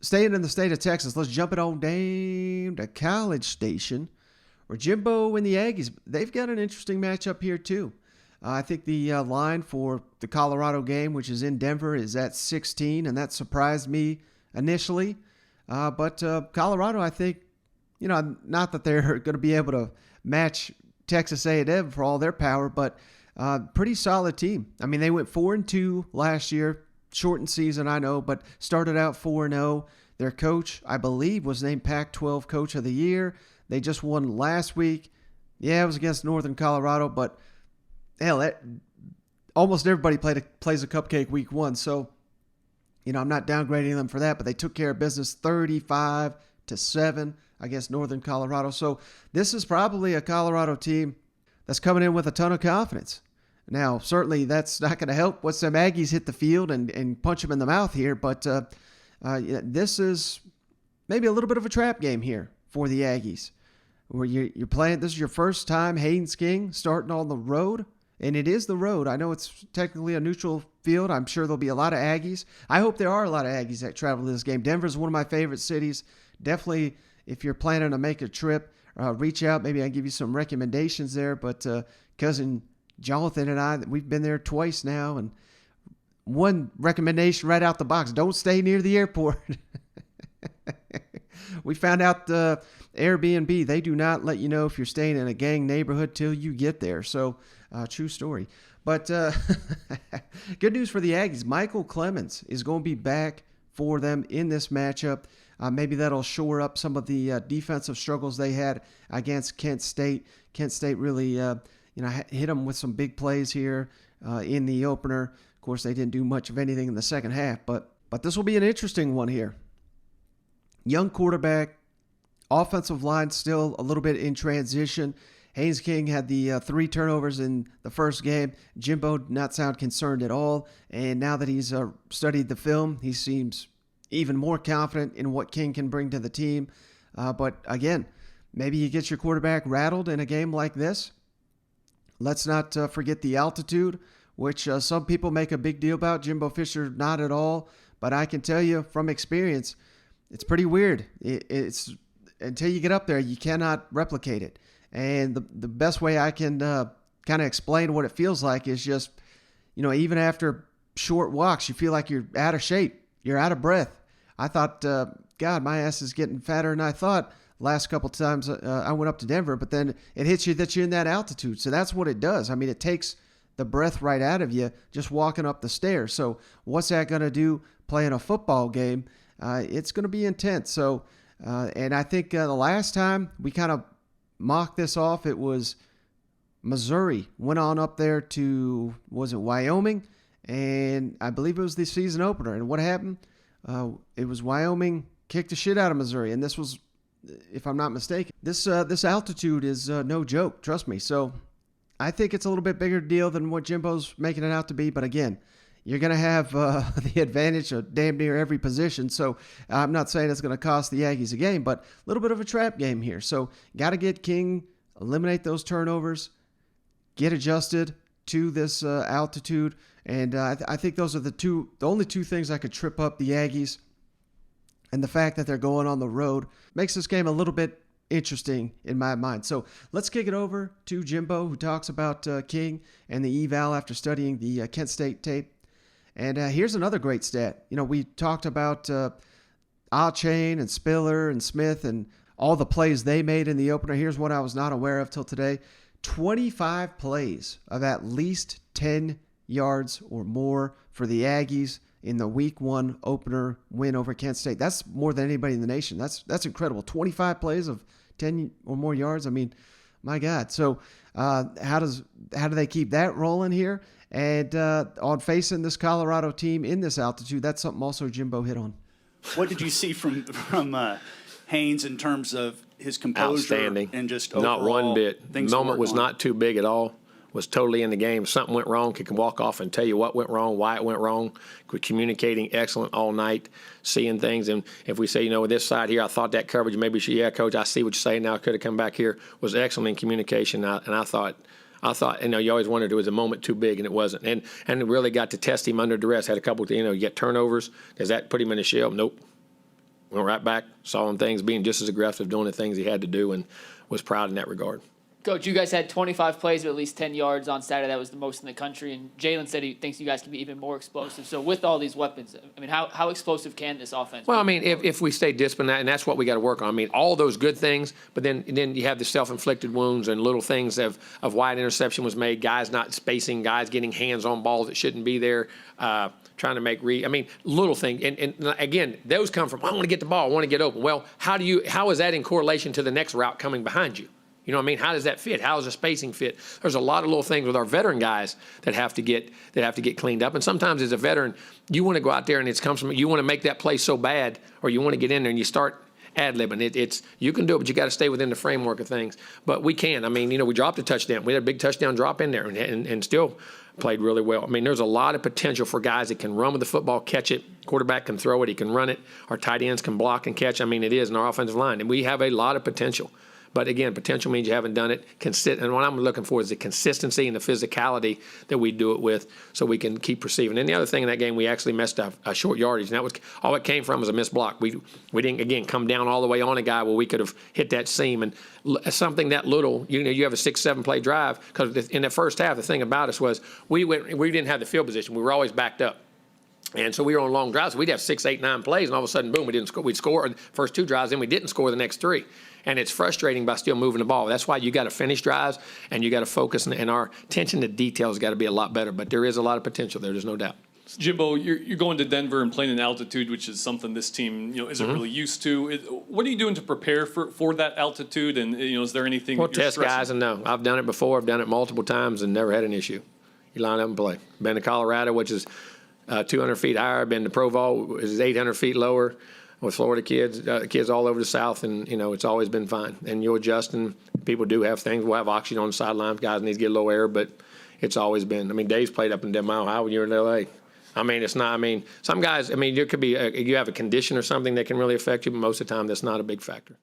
staying in the state of Texas, let's jump it on down to College Station, where Jimbo and the Aggies, they've got an interesting matchup here too. I think the line for the Colorado game, which is in Denver, is at 16, and that surprised me initially. But Colorado, I think, not that they're going to be able to match Texas A&M for all their power, but pretty solid team. I mean, they went 4-2 last year, shortened season, I know, but started out 4-0. Their coach, I believe, was named Pac-12 Coach of the Year. They just won last week. Yeah, it was against Northern Colorado, but hell, almost everybody plays a cupcake week one. So, I'm not downgrading them for that, but they took care of business 35-7 against Northern Colorado. So this is probably a Colorado team that's coming in with a ton of confidence. Now, certainly that's not going to help once them Aggies hit the field and punch them in the mouth here, but this is maybe a little bit of a trap game here for the Aggies, where you're playing. This is your first time Haynes King starting on the road. And it is the road. I know it's technically a neutral field. I'm sure there'll be a lot of Aggies. I hope there are a lot of Aggies that travel to this game. Denver's one of my favorite cities. Definitely, if you're planning to make a trip, reach out. Maybe I can give you some recommendations there. But cousin Jonathan and I, we've been there twice now. And one recommendation right out the box, don't stay near the airport. We found out Airbnb, they do not let you know if you're staying in a gang neighborhood till you get there. So, true story. But good news for the Aggies. Michael Clemens is going to be back for them in this matchup. Maybe that'll shore up some of the defensive struggles they had against Kent State. Kent State really hit them with some big plays here in the opener. Of course, they didn't do much of anything in the second half. But this will be an interesting one here. Young quarterback, offensive line still a little bit in transition. Haynes King had the 3 turnovers in the first game. Jimbo did not sound concerned at all. And now that he's studied the film, he seems even more confident in what King can bring to the team. But again, maybe you get your quarterback rattled in a game like this. Let's not forget the altitude, which some people make a big deal about. Jimbo Fisher, not at all. But I can tell you from experience, it's pretty weird. It's until you get up there, you cannot replicate it. And the best way I can kind of explain what it feels like is just, even after short walks, you feel like you're out of shape. You're out of breath. I thought, God, my ass is getting fatter than I thought last couple times I went up to Denver. But then it hits you that you're in that altitude. So that's what it does. I mean, it takes the breath right out of you just walking up the stairs. So what's that going to do playing a football game? It's going to be intense. So, and I think the last time we kind of mocked this off, it was Missouri went on up there to, was it Wyoming? And I believe it was the season opener. And what happened? It was Wyoming kicked the shit out of Missouri. And this was, if I'm not mistaken, this altitude is no joke. Trust me. So I think it's a little bit bigger deal than what Jimbo's making it out to be. But again, you're going to have the advantage of damn near every position. So I'm not saying it's going to cost the Aggies a game, but a little bit of a trap game here. So got to get King, eliminate those turnovers, get adjusted to this altitude. And I think those are the only two things that could trip up the Aggies. And the fact that they're going on the road makes this game a little bit interesting in my mind. So let's kick it over to Jimbo, who talks about King and the eval after studying the Kent State tape. And here's another great stat. We talked about A-Chain and Spiller and Smith and all the plays they made in the opener. Here's what I was not aware of till today. 25 plays of at least 10 yards or more for the Aggies in the week 1 opener win over Kent State. That's more than anybody in the nation. That's incredible. 25 plays of 10 or more yards. I mean, my God. So how do they keep that rolling here? And on facing this Colorado team in this altitude, that's something also Jimbo hit on. What did you see from Haynes in terms of his composure? Outstanding. And just overall, not one bit. The moment was not too big at all. Was totally in the game. Something went wrong, he can walk off and tell you what went wrong, why it went wrong. We're communicating excellent all night, seeing things. And if we say, with this side here, I thought that coverage, maybe, Coach, I see what you're saying now. I could have come back here. Was excellent in communication. And I thought, you always wondered, was a moment too big, and it wasn't. And it really got to test him under duress. Had a couple, you get turnovers. Does that put him in a shell? Nope. went right back, saw him things being just as aggressive, doing the things he had to do, and was proud in that regard. Coach, you guys had 25 plays of at least 10 yards on Saturday. That was the most in the country. And Jalen said he thinks you guys can be even more explosive. So with all these weapons, I mean, how explosive can this offense be? Well, I mean, if we stay disciplined, and that's what we got to work on. I mean, all those good things, but then you have the self-inflicted wounds and little things of wide interception was made, guys not spacing, guys getting hands on balls that shouldn't be there, trying to make I mean, little things. And again, those come from, I want to get the ball, I want to get open. Well, how is that in correlation to the next route coming behind you? You know what I mean? How does that fit? How does the spacing fit? There's a lot of little things with our veteran guys that have to get cleaned up. And sometimes as a veteran, you want to go out there and you want to make that play so bad, or you want to get in there and you start ad-libbing. You can do it, but you got to stay within the framework of things. But we can. I mean, we dropped a touchdown. We had a big touchdown drop in there and still played really well. I mean, there's a lot of potential for guys that can run with the football, catch it. Quarterback can throw it. He can run it. Our tight ends can block and catch. I mean, it is in our offensive line. And we have a lot of potential. But again, potential means you haven't done it. And what I'm looking for is the consistency and the physicality that we do it with, so we can keep receiving. And the other thing in that game, we actually messed up a short yardage. And that was all it came from was a missed block. We didn't, again, come down all the way on a guy where we could have hit that seam. And something that little, you have a 6-7 play drive, because in the first half, the thing about us was we didn't have the field position. We were always backed up. And so we were on long drives. So we'd have 6, 8, 9 plays, and all of a sudden, boom, we didn't score. We'd score the first 2 drives, then we didn't score the next 3. And it's frustrating by still moving the ball. That's why you got to finish drives, and you got to focus, and our attention to details got to be a lot better. But there is a lot of potential there. There's no doubt. Jimbo, you're going to Denver and playing in altitude, which is something this team isn't really used to. What are you doing to prepare for that altitude? And is there anything? Well, that you're test stressing? guys and know. I've done it before. I've done it multiple times and never had an issue. You line up and play. Been to Colorado, which is 200 feet higher. Been to Provo, which is 800 feet lower. With Florida kids all over the South, and it's always been fine. And you adjust, and people do have things. We'll have oxygen on the sidelines. Guys need to get a little air, but it's always been. I mean, Dave's played up in 10 Mile High when you were in L.A. I mean, it's not. I mean, some guys. I mean, there could be you have a condition or something that can really affect you, but most of the time, that's not a big factor.